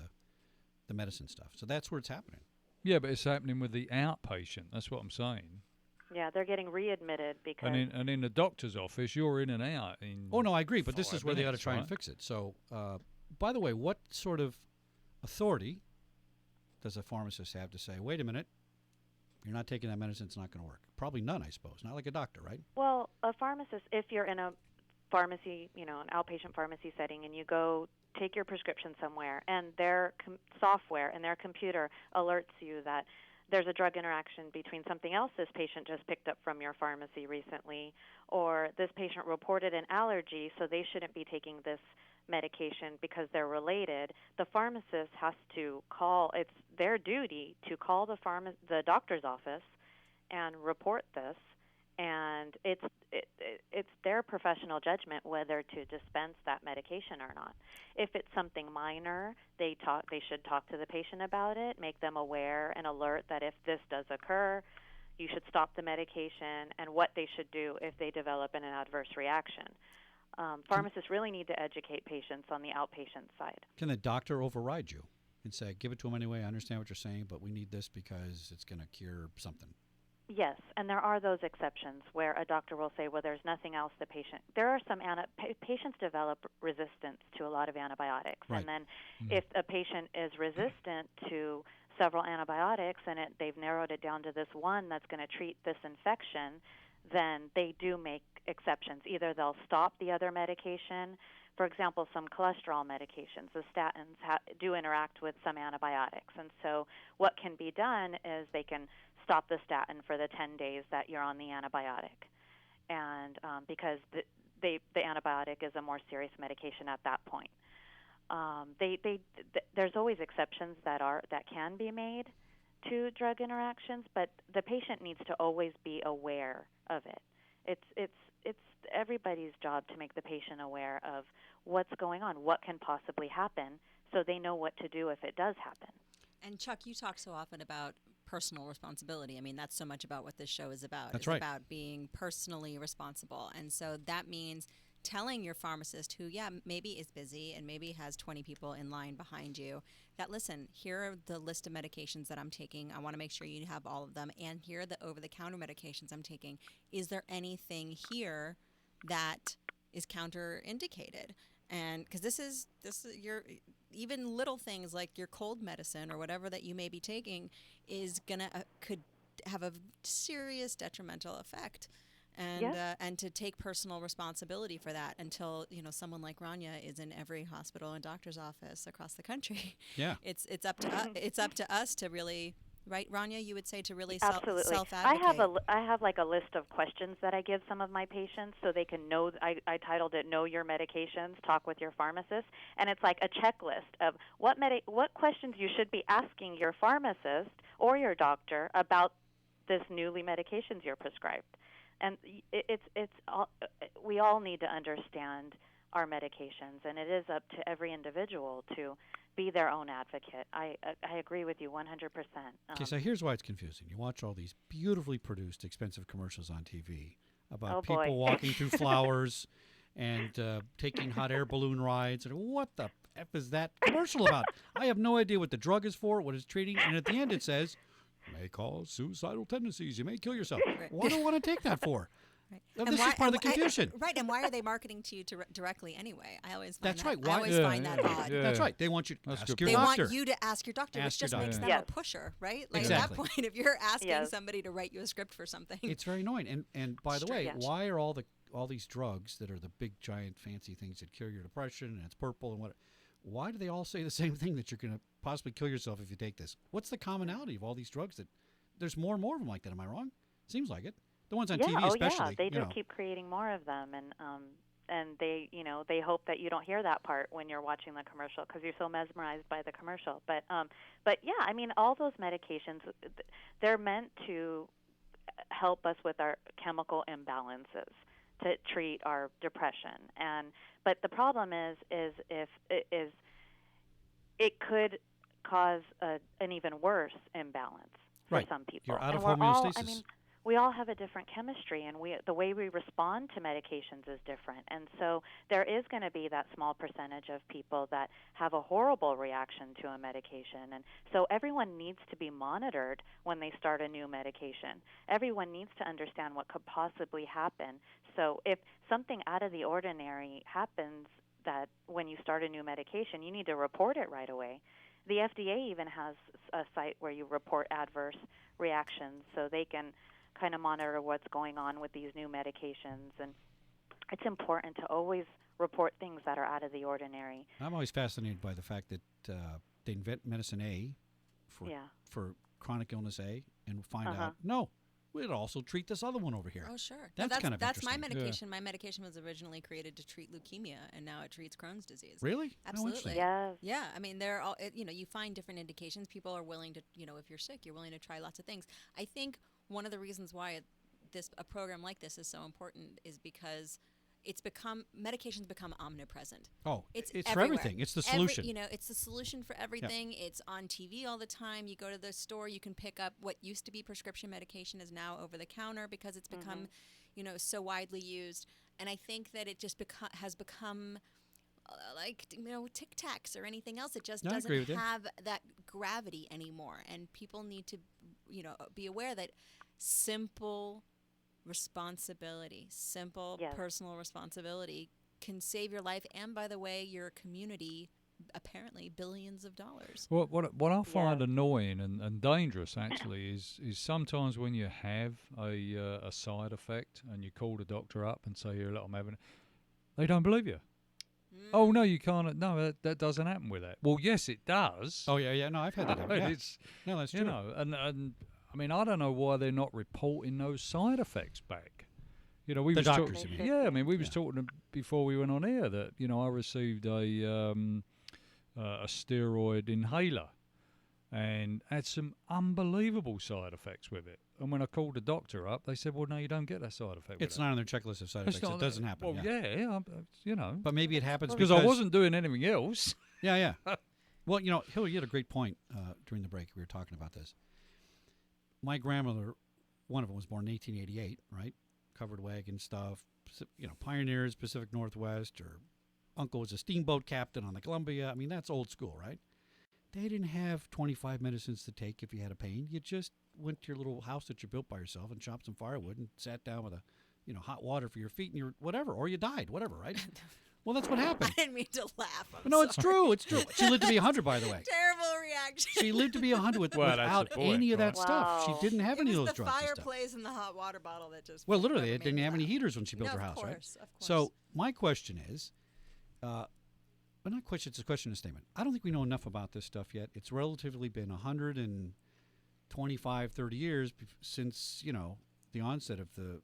the medicine stuff. So that's where it's happening. Yeah, but it's happening with the outpatient. That's what I'm saying. Yeah, they're getting readmitted because. And in the doctor's office, you're in and out. Oh, no, I agree, but this is where they ought to try and right? fix it. So, by the way, what sort of authority does a pharmacist have to say, wait a minute, you're not taking that medicine, it's not going to work? Probably none, I suppose. Not like a doctor, right? Well, a pharmacist, if you're in a pharmacy, an outpatient pharmacy setting, and you go take your prescription somewhere, and their software and their computer alerts you that there's a drug interaction between something else this patient just picked up from your pharmacy recently, or this patient reported an allergy, so they shouldn't be taking this medication because they're related, the pharmacist has to call, it's their duty to call the doctor's office and report this, and it's their professional judgment whether to dispense that medication or not. If it's something minor, they should talk to the patient about it, make them aware and alert that if this does occur, you should stop the medication, and what they should do if they develop an adverse reaction. Pharmacists really need to educate patients on the outpatient side. Can the doctor override you and say, give it to them anyway, I understand what you're saying, but we need this because it's going to cure something? Yes, and there are those exceptions where a doctor will say, well, there's nothing else the patient. There are some patients develop resistance to a lot of antibiotics, right. And then if a patient is resistant to several antibiotics and they've narrowed it down to this one that's going to treat this infection, then they do make exceptions. Either they'll stop the other medication. For example, some cholesterol medications, the statins do interact with some antibiotics, and so what can be done is they can stop the statin for the 10 days that you're on the antibiotic, and because the antibiotic is a more serious medication at that point. There's always exceptions that can be made to drug interactions, but the patient needs to always be aware of it. It's everybody's job to make the patient aware of what's going on, what can possibly happen, so they know what to do if it does happen. And Chuck, you talk so often about personal responsibility. I mean, that's so much about what this show is about. That's it's right. about being personally responsible. And so that means telling your pharmacist who, maybe is busy and maybe has 20 people in line behind you, that, listen, here are the list of medications that I'm taking. I want to make sure you have all of them. And here are the over-the-counter medications I'm taking. Is there anything here that is counterindicated? And because this is your, even little things like your cold medicine or whatever that you may be taking is could have a serious detrimental effect. And to take personal responsibility for that until someone like Rania is in every hospital and doctor's office across the country. Yeah, it's up to us to really, right, Rania? You would say to really Absolutely. self-advocate. I have like a list of questions that I give some of my patients so they can know. I titled it "Know Your Medications. Talk with Your Pharmacist," and it's like a checklist of what questions you should be asking your pharmacist or your doctor about this newly medications you're prescribed. And we all need to understand our medications, and it is up to every individual to be their own advocate. I agree with you 100%. Okay, so here's why it's confusing. You watch all these beautifully produced, expensive commercials on TV about people walking through flowers and taking hot air balloon rides. And what the F is that commercial about? I have no idea what the drug is for, what it's treating, and at the end it says, may cause suicidal tendencies. You may kill yourself. Right. What do I want to take that for? Right. This is part of the confusion. Right, and why are they marketing to you directly anyway? I always find That's that, right. I always find that odd. Yeah. That's right. They want you to ask your They doctor. want you to ask your doctor, which just makes them Yes. a pusher, right? Like Exactly. at that point, if you're asking Yes. somebody to write you a script for something. It's very annoying. And by the way, Yes. why are all these drugs that are the big, giant, fancy things that cure your depression and it's purple and what? Why do they all say the same thing, that you're going to possibly kill yourself if you take this? What's the commonality of all these drugs? That there's more and more of them like that. Am I wrong? Seems like it. The ones on TV especially. They just keep creating more of them, and they hope that you don't hear that part when you're watching the commercial because you're so mesmerized by the commercial. But yeah, I mean, all those medications, they're meant to help us with our chemical imbalances. to treat our depression. But the problem is it could cause an even worse imbalance for Right. some people. You're out of and we're all, homeostasis. we all have a different chemistry, and the way we respond to medications is different. And so there is going to be that small percentage of people that have a horrible reaction to a medication. And so everyone needs to be monitored when they start a new medication. Everyone needs to understand what could possibly happen. So if something out of the ordinary happens, that when you start a new medication, you need to report it right away. The FDA even has a site where you report adverse reactions so they can kind of monitor what's going on with these new medications. And it's important to always report things that are out of the ordinary. I'm always fascinated by the fact that they invent medicine A for chronic illness A and find out, no, we'd also treat this other one over here. Oh, sure. That's kind of that's my interesting. medication. My medication was originally created to treat leukemia, and now it treats Crohn's disease. Really? Oh, Absolutely. Yes. Yeah. I mean, they're all. You find different indications. People are willing to, if you're sick, you're willing to try lots of things. I think one of the reasons why a program like this is so important is because medications become omnipresent. Oh, it's for everywhere. everything. It's the solution. It's the solution for everything. Yeah. It's on TV all the time. You go to the store, you can pick up what used to be prescription medication is now over the counter because it's become, so widely used. And I think that it just has become like Tic Tacs or anything else. It just doesn't have that gravity anymore. And people need to, be aware that simple personal responsibility can save your life, and by the way, your community apparently billions of dollars. What I find annoying and dangerous actually is sometimes when you have a side effect and you call the doctor up and say, "Here, look, I'm having," they don't believe you. Oh no, you can't. No, that doesn't happen with that. Well, yes, it does. Oh yeah. No, I've had that happen. Yeah. No, that's true. And I mean, I don't know why they're not reporting those side effects back. We the was doctors, you mean? Yeah, I mean, we was talking before we went on air that I received a steroid inhaler and had some unbelievable side effects with it. And when I called the doctor up, they said, "Well, no, you don't get that side effect." It's not on their checklist of side effects. It doesn't happen. Well, yeah. But maybe it happens because I wasn't doing anything else. Yeah. Well, Hillary, you had a great point during the break. We were talking about this. My grandmother, one of them was born in 1888, right? Covered wagon stuff, pioneers, Pacific Northwest. Her uncle was a steamboat captain on the Columbia. I mean, that's old school, right? They didn't have 25 medicines to take if you had a pain. You just went to your little house that you built by yourself and chopped some firewood and sat down with hot water for your feet and your whatever, or you died, whatever, right? Well, that's what happened. I didn't mean to laugh. It's true. It's true. She lived to be 100, by the way. Terrible reaction. She lived to be 100 without any of that stuff. She didn't have any of those drugs. It was the fireplace and the hot water bottle that just. Well, literally, it didn't have any heaters when she built her house, right? Of course. So my question is, not question. It's a question and statement. I don't think we know enough about this stuff yet. It's relatively been 125, 30 years since the onset of the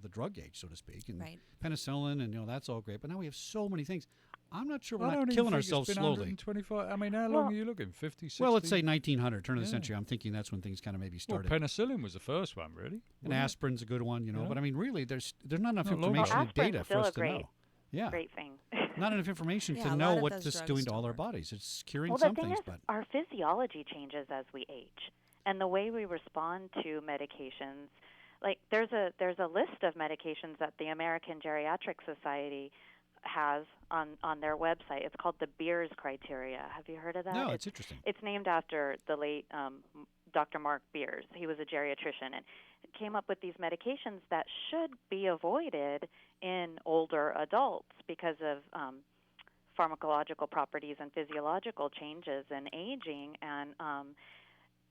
drug age, so to speak, and penicillin, and that's all great. But now we have so many things. I'm not sure we're not killing ourselves slowly. 125. I mean, how long are you looking? 50, 60? Well, let's say 1900, turn of the century. I'm thinking that's when things kind of maybe started. Well, penicillin was the first one, really. And aspirin's a good one, But I mean, really, there's not enough Not information and data for us to great, know. Yeah, great thing. Not enough information to know what this is doing to all our bodies. It's curing some things, but our physiology changes as we age, and the way we respond to medications. Like there's a list of medications that the American Geriatric Society has on their website. It's called the Beers criteria. Have you heard of that? No, it's interesting. It's named after the late Dr. Mark Beers. He was a geriatrician and came up with these medications that should be avoided in older adults because of pharmacological properties and physiological changes and aging.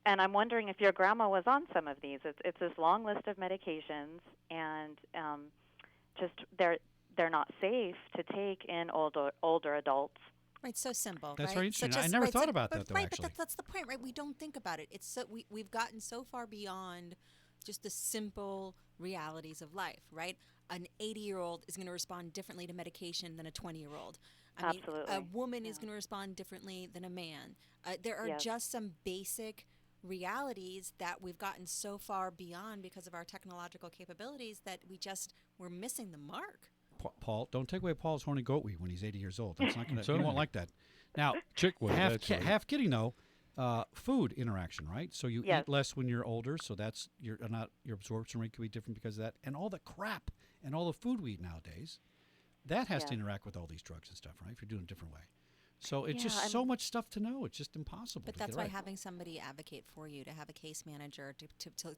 And I'm wondering if your grandma was on some of these. It's this long list of medications, and just they're not safe to take in older adults. Right, so simple. That's right? very interesting. I never thought about that, though. Right, actually, but that's the point, right? We don't think about it. It's so we've gotten so far beyond just the simple realities of life, right? An 80-year-old is going to respond differently to medication than a 20-year-old. Absolutely. A woman is going to respond differently than a man. There are just some basic realities that we've gotten so far beyond because of our technological capabilities that we're missing the mark. Paul, don't take away Paul's horny goat weed when he's 80 years old. That's not going to. Sorry. He won't like that. Now, Chickweed, actually. half kidding though. Food interaction, right? So you Yes. eat less when you're older, so that's your absorption rate could be different because of that, and all the crap and all the food we eat nowadays, that has to Yeah. interact with all these drugs and stuff, right? If you're doing it a different way, so it's Yeah, just so much stuff to know. It's just impossible. But to that's get why right. having somebody advocate for you, to have a case manager, to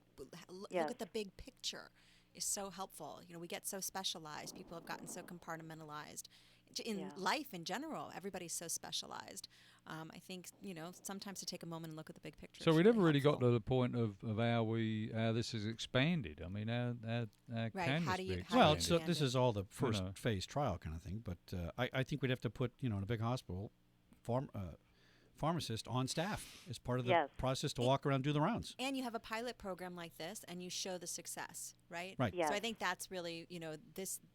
look Yes. at the big picture is so helpful. We get so specialized. People have gotten so compartmentalized. In Yeah. life in general, everybody's so specialized. I think, sometimes to take a moment and look at the big picture. So is we never really got helpful. to the point of how this is expanded. I mean, how Right, can how this do be you- how do expanded? Well, you so this is all the first know. phase trial kind of thing, but I think we'd have to put in a big hospital, pharmacist on staff as part of the Yes. process to walk around and do the rounds. And you have a pilot program like this, and you show the success, right? Right. Yes. So I think that's really,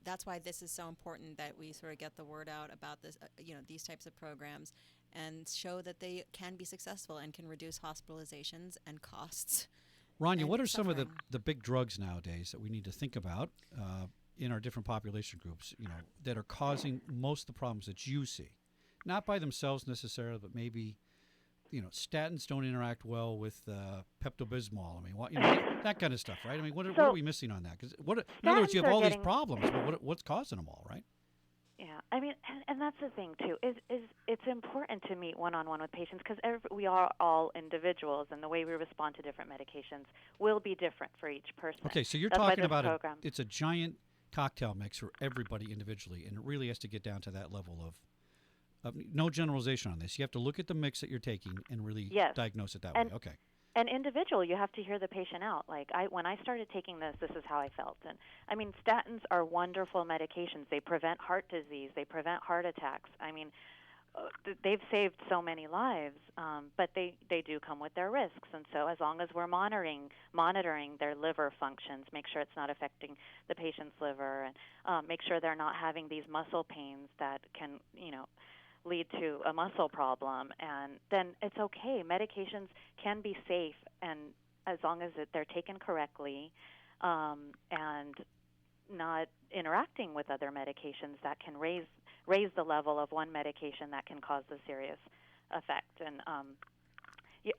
that's why this is so important that we sort of get the word out about this, these types of programs, and show that they can be successful and can reduce hospitalizations and costs. Rania, and what are some of suffering. the big drugs nowadays that we need to think about in our different population groups, that are causing most of the problems that you see? Not by themselves necessarily, but maybe, statins don't interact well with Pepto-Bismol. I mean, that kind of stuff, right? I mean, what are we missing on that? Because in other words, you Statins have are all these getting- problems, but what's causing them all, right? Yeah, I mean, and that's the thing too. Is it's important to meet one-on-one with patients because we are all individuals, and the way we respond to different medications will be different for each person. Okay, so you're That's why talking this about program. it's a giant cocktail mix for everybody individually, and it really has to get down to that level of no generalization on this. You have to look at the mix that you're taking and really Yes. diagnose it that And- way. Okay. And individual, you have to hear the patient out. Like when I started taking this is how I felt. And I mean, statins are wonderful medications. They prevent heart disease. They prevent heart attacks. I mean, they've saved so many lives, but they do come with their risks. And so as long as we're monitoring their liver functions, make sure it's not affecting the patient's liver, and make sure they're not having these muscle pains that can, lead to a muscle problem, and then it's okay. Medications can be safe, and as long as they're taken correctly, and not interacting with other medications that can raise the level of one medication that can cause a serious effect. And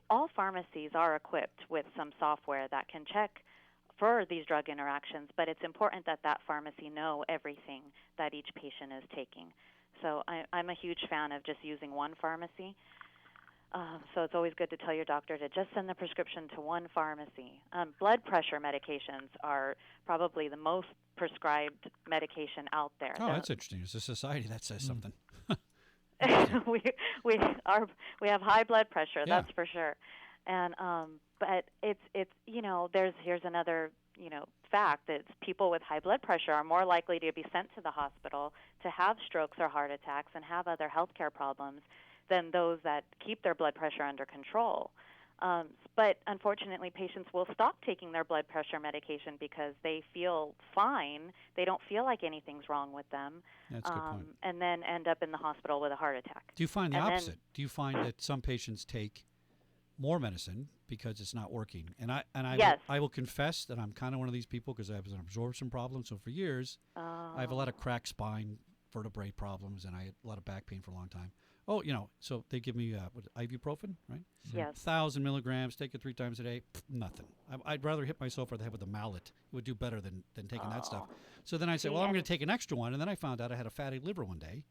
all pharmacies are equipped with some software that can check for these drug interactions, but it's important that pharmacy know everything that each patient is taking. So I'm a huge fan of just using one pharmacy. So it's always good to tell your doctor to just send the prescription to one pharmacy. Blood pressure medications are probably the most prescribed medication out there. Oh, that's interesting. It's a society that says something. we have high blood pressure, Yeah. that's for sure. And but it's here's another fact that people with high blood pressure are more likely to be sent to the hospital to have strokes or heart attacks and have other healthcare problems than those that keep their blood pressure under control. But unfortunately, patients will stop taking their blood pressure medication because they feel fine. They don't feel like anything's wrong with them, That's a good point. and then end up in the hospital with a heart attack. Do you find the and then- opposite? Do you find that some patients take more medicine because it's not working? And I Yes. will confess that I'm kind of one of these people because I have an absorption problem. So for years, I have a lot of cracked spine, vertebrae problems, and I had a lot of back pain for a long time. Oh, so they give me ibuprofen, right? Yes. 1,000 milligrams, take it 3 times a day. Nothing. I'd rather hit myself over the head with a mallet. It would do better than taking that stuff. So then I said, See, well, I'm and- going to take an extra one, and then I found out I had a fatty liver one day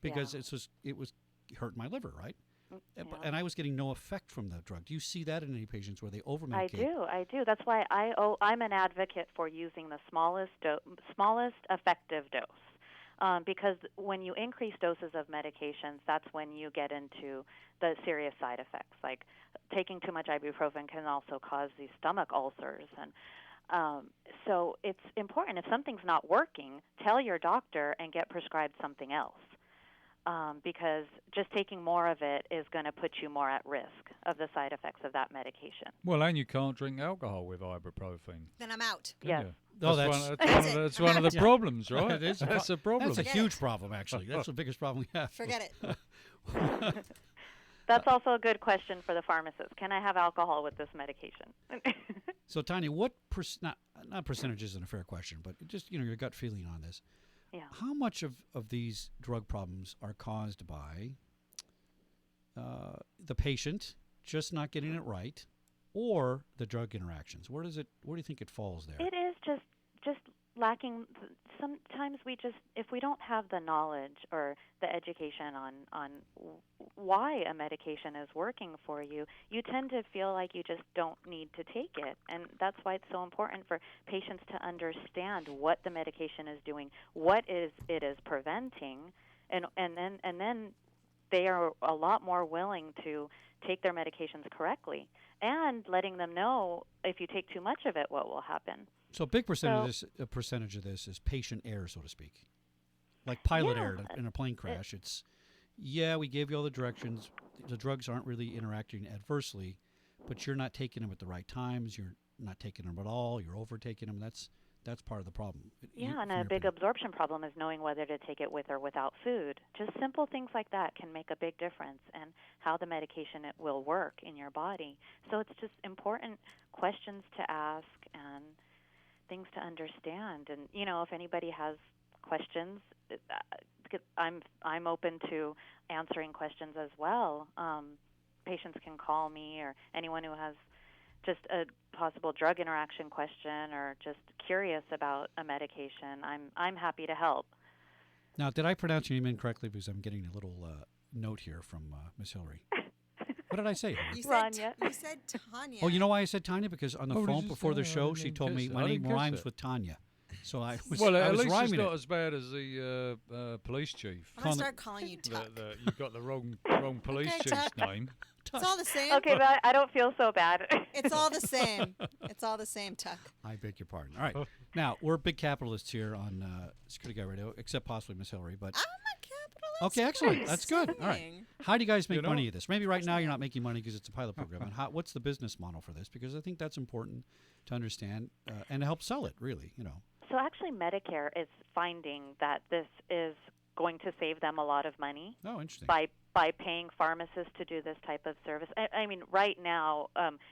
because Yeah. it was hurting my liver, right? Yeah. And I was getting no effect from the drug. Do you see that in any patients where they over-medicate? I do. That's why I'm an advocate for using the smallest effective dose. Because when you increase doses of medications, that's when you get into the serious side effects. Like taking too much ibuprofen can also cause these stomach ulcers. And so it's important. If something's not working, tell your doctor and get prescribed something else. Because just taking more of it is going to put you more at risk of the side effects of that medication. Well, and you can't drink alcohol with ibuprofen. Then I'm out. can Yes. you? Oh, That's one of the Yeah. problems, right? It is. That's a problem. That's a Forget huge it. problem, actually. That's the biggest problem we have. Forget it. That's also a good question for the pharmacist. Can I have alcohol with this medication? So, Tanya, what not percentage isn't a fair question, but just your gut feeling on this. Yeah. How much of these drug problems are caused by the patient just not getting it right, or the drug interactions? Where do you think it falls there? It is just lacking. Sometimes if we don't have the knowledge or the education on why a medication is working for you, you tend to feel like you just don't need to take it. And that's why it's so important for patients to understand what the medication is doing, what it is preventing, and then they are a lot more willing to take their medications correctly, and letting them know if you take too much of it, what will happen. So a big percentage of this is patient error, so to speak. Like pilot error in a plane crash. We gave you all the directions. The drugs aren't really interacting adversely, but you're not taking them at the right times. You're not taking them at all. You're overtaking them. That's part of the problem. And a big absorption problem is knowing whether to take it with or without food. Just simple things like that can make a big difference in how the medication will work in your body. So it's just important questions to ask and things to understand. And if anybody has questions, because I'm open to answering questions as well. Patients can call me, or anyone who has just a possible drug interaction question or just curious about a medication. I'm happy to help. Now, did I pronounce your name incorrectly? Because I'm getting a little note here from Miss Hillary. What did I say? You Rania. You said Tanya. Oh, you know why I said Tanya? Because on the phone before the show, she told me my name rhymes it. with Tanya. So I was Well, I at was least it's rhyming not it. as bad as the police chief. I'm going to start calling you Tuck. You got the wrong police Okay, chief's Tuck. name. It's all the same. Okay, but I don't feel so bad. It's all the same. It's all the same, Tuck. I beg your pardon. All right. Now, we're big capitalists here on Security Guy Radio, except possibly Miss Hillary. But I'm a capitalist. okay, excellent. That's good. All right. Saying. How do you guys make You know- money of this? Maybe right now you're not making money because it's a pilot program. And what's the business model for this? Because I think that's important to understand and to help sell it, really, So actually, Medicare is finding that this is going to save them a lot of money Oh, interesting. by paying pharmacists to do this type of service. I mean, right now,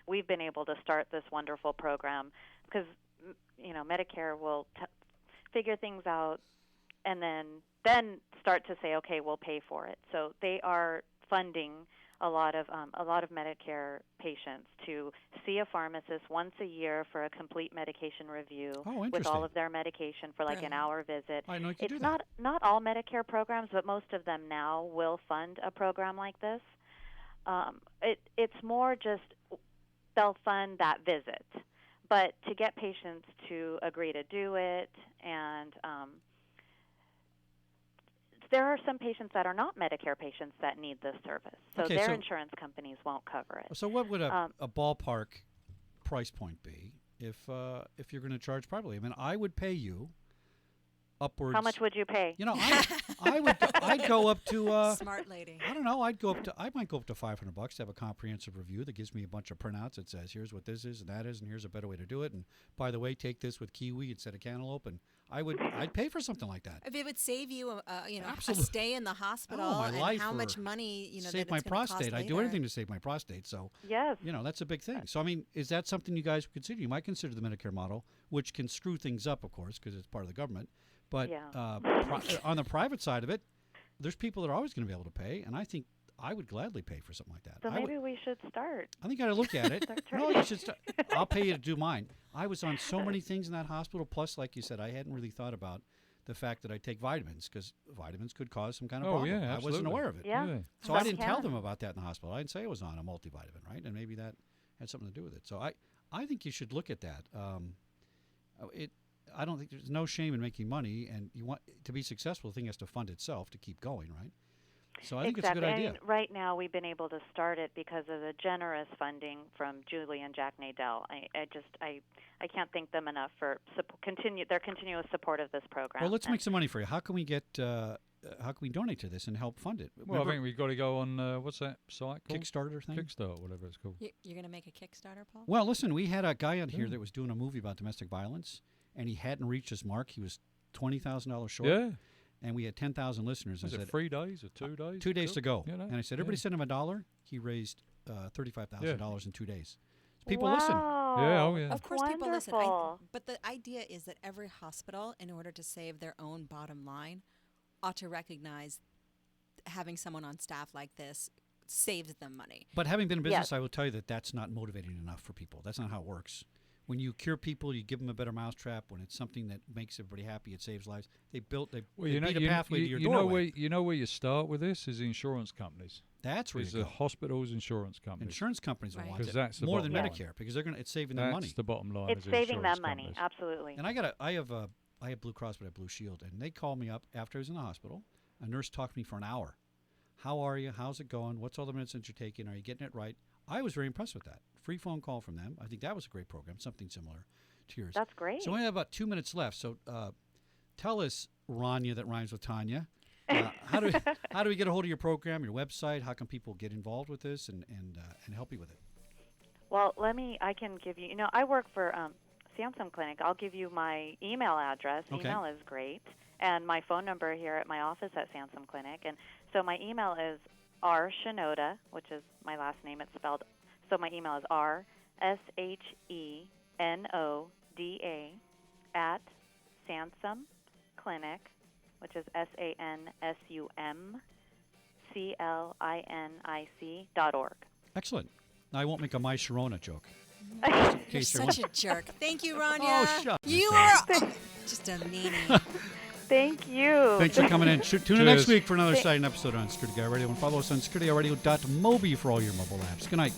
we've been able to start this wonderful program because, Medicare will figure things out and then start to say, okay, we'll pay for it. So they are funding a lot of Medicare patients to see a pharmacist once a year for a complete medication review Oh, with interesting. all of their medication for like an Brilliant. hour visit. I know you can It's do that. not all Medicare programs, but most of them now will fund a program like this. It's more just they'll fund that visit, but to get patients to agree to do it, and there are some patients that are not Medicare patients that need this service, so Okay, their so- insurance companies won't cover it. So what would a ballpark price point be if you're going to charge privately? I mean, I would pay you upwards. How much would you pay? I'd go up to Smart lady. I don't know. I might go up to $500 to have a comprehensive review that gives me a bunch of printouts that says here's what this is and that is and here's a better way to do it. And by the way, take this with kiwi instead of cantaloupe. And I'd pay for something like that. If it would save you, a Absolutely. stay in the hospital, my and life, how or much money, that save it's my gonna cost prostate. I'd do later. anything to save my prostate. So Yes. that's a big thing. So I mean, is that something you guys would consider? You might consider the Medicare model, which can screw things up, of course, because it's part of the government. But Yeah. on the private side of it, there's people that are always going to be able to pay, and I think I would gladly pay for something like that. So maybe we should start. I think I got to look at it. Start No, you should. I'll pay you to do mine. I was on so many things in that hospital. Plus, like you said, I hadn't really thought about the fact that I take vitamins because vitamins could cause some kind of Oh, problem. yeah, I wasn't absolutely. aware of it. Yeah. So I Some didn't tell can. them about that in the hospital. I didn't say I was on a multivitamin, right? And maybe that had something to do with it. So I think you should look at that. I don't think there's no shame in making money, and you want to be successful. The thing has to fund itself to keep going, right? So I think it's a good idea. And right now we've been able to start it because of the generous funding from Julie and Jack Nadell. I can't thank them enough for their continuous support of this program. Well, let's make some money for you. How can we how can we donate to this and help fund it? Well, I think we've got to go on, what's that site called? Kickstarter thing? Kickstart, whatever it's called. You're going to make a Kickstarter, Paul? Well, listen, we had a guy on here that was doing a movie about domestic violence, and he hadn't reached his mark. He was $20,000 short. Yeah. and we had 10,000 listeners. Was I it said, 3 days or 2 days? 2 days to go. You know? And I said, everybody send him $1. He raised $35,000 in 2 days. People wow. listen. Yeah, oh, yeah. Of course, people listen. Wonderful. But the idea is that every hospital, in order to save their own bottom line, ought to recognize having someone on staff like this saves them money. But having been in Yes. business, I will tell you that that's not motivating enough for people. That's not how it works. When you cure people, you give them a better mousetrap. When it's something that makes everybody happy, it saves lives. They beat a pathway to your doorway. You know where you start with this is the insurance companies. That's where Is you the go. hospitals, insurance companies. Insurance companies will Right. want 'Cause it that's the more than bottom line. Medicare because it's saving them money. That's the bottom line. It's is the saving insurance them money. companies. Absolutely. And I have Blue Cross, but I have Blue Shield, and they called me up after I was in the hospital. A nurse talked to me for an hour. How are you? How's it going? What's all the medicines you're taking? Are you getting it right? I was very impressed with that. Free phone call from them. I think that was a great program, something similar to yours. That's great. So we have about 2 minutes left. So tell us, Rania, that rhymes with Tanya. How do we get a hold of your program, your website? How can people get involved with this and help you with it? Well, I can give you, I work for Sansum Clinic. I'll give you my email address. Okay. Email is great. And my phone number here at my office at Sansum Clinic. And so my email is Shenoda, which is my last name. It's spelled, so my email is RSHENODA at Sansum Clinic, which is SANSUMCLINIC.org. Excellent. Now, I won't make a My Sharona joke. You're such a jerk. Thank you, Rania. Oh, shucks. You are just a meanie. Thank you. Thanks for coming in. Tune in next Cheers. week for another exciting episode on Security Guy Radio. And follow us on securityguy.radio.mobi for all your mobile apps. Good night.